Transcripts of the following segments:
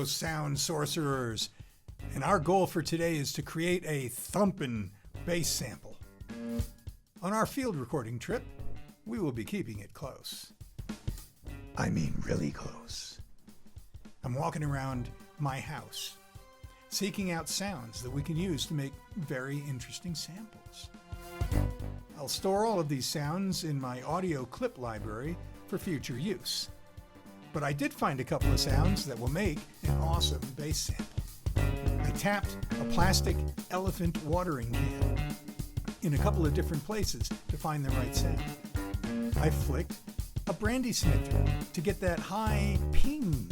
Hello, sound sorcerers. And our goal for today is to create a thumpin' bass sample. On our field recording trip, we will be keeping it close. I mean really close. I'm walking around my house, seeking out sounds that we can use to make very interesting samples. I'll store all of these sounds in my audio clip library for future use. But I did find a couple of sounds that will make an awesome bass sample. I tapped a plastic elephant watering can in a couple of different places to find the right sound. I flicked a brandy snifter to get that high ping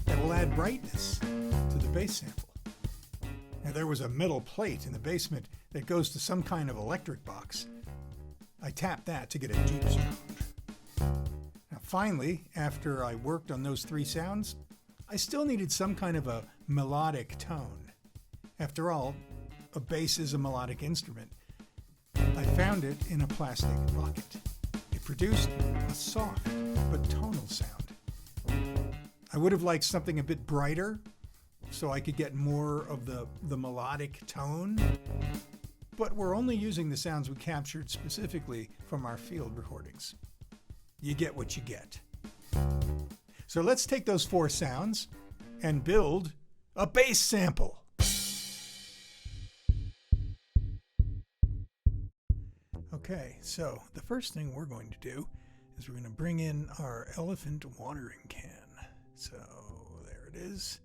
that will add brightness to the bass sample. Now, there was a metal plate in the basement that goes to some kind of electric box. I tapped that to get a deep sound. Now, finally, after I worked on those three sounds, I still needed some kind of a melodic tone. After all, a bass is a melodic instrument. I found it in a plastic bucket. It produced a soft but tonal sound. I would have liked something a bit brighter so I could get more of the melodic tone, but we're only using the sounds we captured specifically from our field recordings. You get what you get. So let's take those four sounds and build a bass sample. Okay, so the first thing we're going to do is we're going to bring in our elephant watering can. So there it is.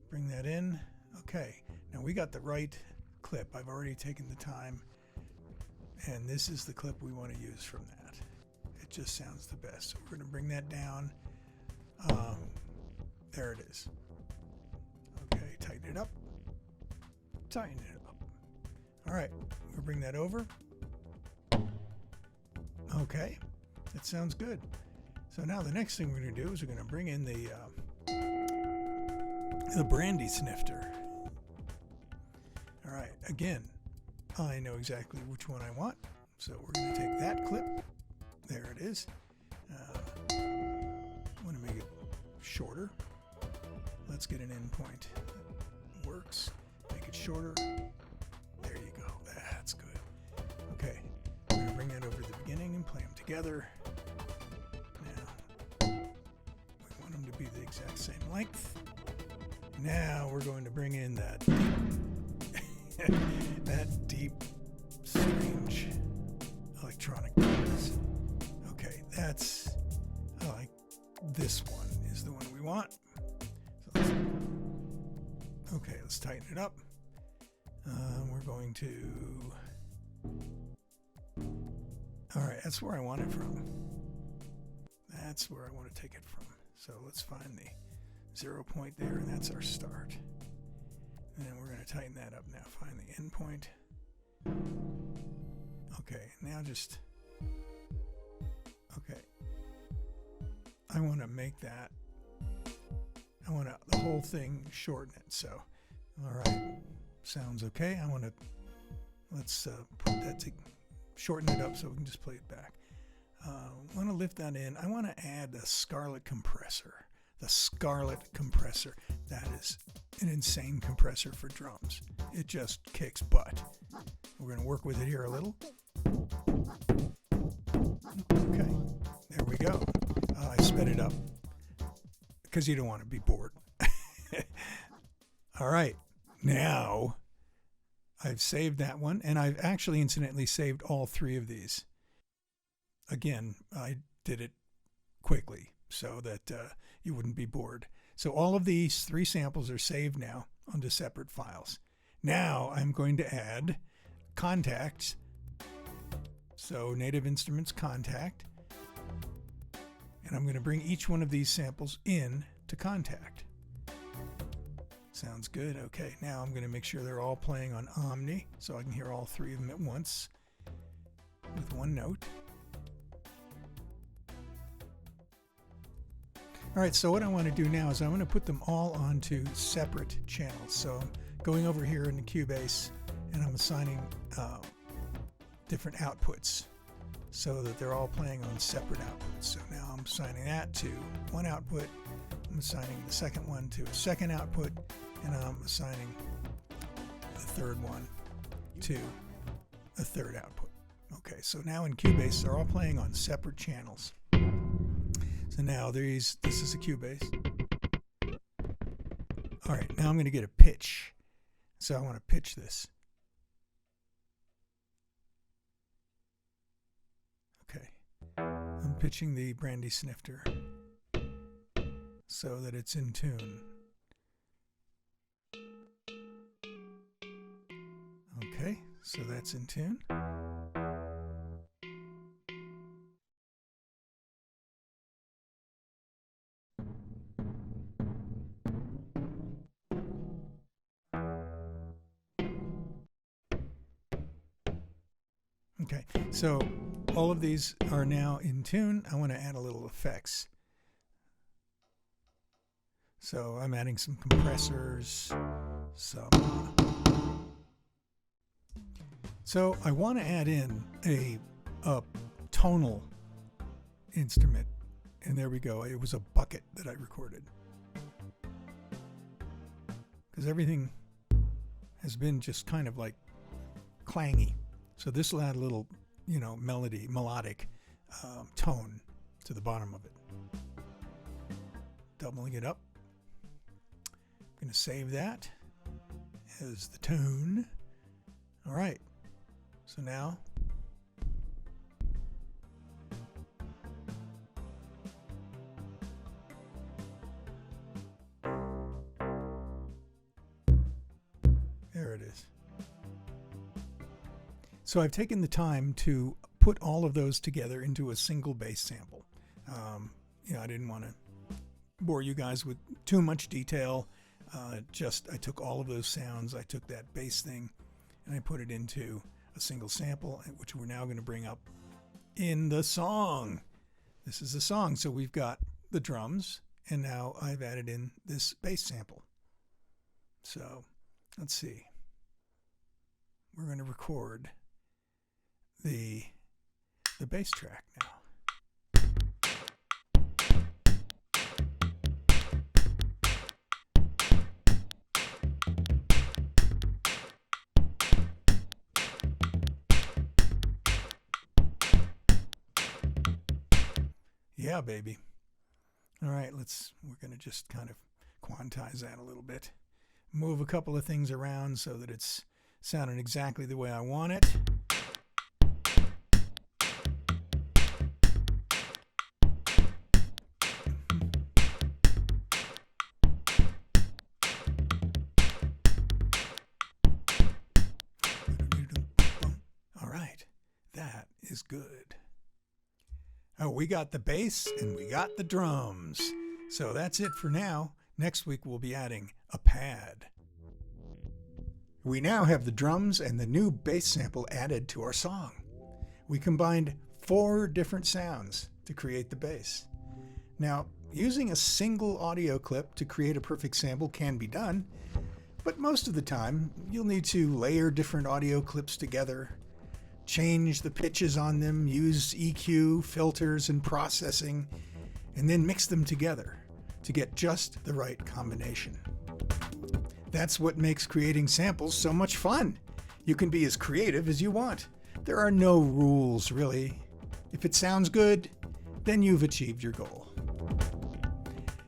Bring that in. Okay, now we got the right clip. I've already taken the time, and this is the clip we want to use from that. It just sounds the best. So we're going to bring that down. There it is. Okay, tighten it up. Tighten it up. All right, we'll bring that over. Okay, that sounds good. So now the next thing we're going to do is we're going to bring in the brandy snifter. All right, again, I know exactly which one I want. So we're going to take that clip. There it is. I want to make it shorter. Let's get an endpoint that works. Make it shorter. There you go. That's good. Okay, we're going to bring that over to the beginning and play them together. Now, we want them to be the exact same length. Now we're going to bring in that deep, strange electronic noise. Okay, I like this one is the one we want. So let's tighten it up. We're going to, all right, that's where I want it from. That's where I want to take it from. So let's find the 0 point there, and that's our start. And then we're going to tighten that up now. Find the end point. Okay, now just, okay. I want to make that, the whole thing shorten it. So, all right, sounds okay. Let's put that to shorten it up so we can just play it back. I want to lift that in. I want to add a Scarlett compressor. The Scarlett compressor. That is an insane compressor for drums. It just kicks butt. We're going to work with it here a little. Okay, there we go. I sped it up because you don't want to be bored. All right, now I've saved that one, and I've actually incidentally saved all three of these. Again, I did it quickly so that you wouldn't be bored. So all of these three samples are saved now onto separate files. Now I'm going to add contacts. So Native Instruments Contact. And I'm going to bring each one of these samples in to Contact. Sounds good. Okay, now I'm going to make sure they're all playing on Omni so I can hear all three of them at once with one note. All right, so what I want to do now is I want to put them all onto separate channels. So I'm going over here in the Cubase and I'm assigning different outputs so that they're all playing on separate outputs. So now I'm assigning that to one output, I'm assigning the second one to a second output, and I'm assigning the third one to a third output. Okay, so now in Cubase, they're all playing on separate channels. So now this is a Cubase. All right, now I'm going to get a pitch. So I want to pitch this. Okay, I'm pitching the Brandy Snifter so that it's in tune. Okay, so that's in tune. Okay, so all of these are now in tune. I want to add a little effects. So I'm adding some compressors, So I want to add in a tonal instrument. And there we go. It was a bucket that I recorded. Because everything has been just kind of like clangy. So this will add a little, melodic tone to the bottom of it. Doubling it up. I'm going to save that as the tone. All right. So now there it is. So I've taken the time to put all of those together into a single bass sample. I didn't want to bore you guys with too much detail. I took all of those sounds, I took that bass thing, and I put it into a single sample, which we're now going to bring up in the song. This is the song. So we've got the drums, and now I've added in this bass sample. So let's see. We're going to record the bass track now. Yeah, baby. All right, we're going to just kind of quantize that a little bit. Move a couple of things around so that it's sounding exactly the way I want it. All right, that is good. Oh, we got the bass and we got the drums. So that's it for now. Next week we'll be adding a pad. We now have the drums and the new bass sample added to our song. We combined 4 different sounds to create the bass. Now, using a single audio clip to create a perfect sample can be done, but most of the time you'll need to layer different audio clips together, change the pitches on them, use EQ, filters, and processing, and then mix them together to get just the right combination. That's what makes creating samples so much fun. You can be as creative as you want. There are no rules, really. If it sounds good, then you've achieved your goal.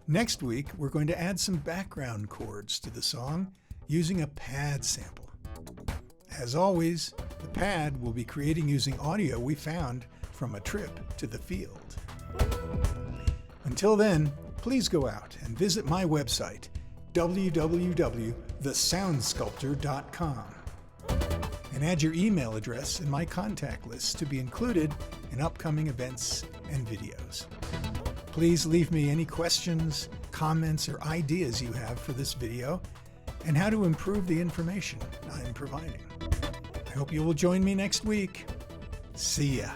Next week, we're going to add some background chords to the song using a pad sample. As always, the pad will be creating using audio we found from a trip to the field. Until then, please go out and visit my website, www.thesoundsculptor.com, and add your email address in my contact list to be included in upcoming events and videos. Please leave me any questions, comments, or ideas you have for this video and how to improve the information I'm providing. I hope you will join me next week. See ya.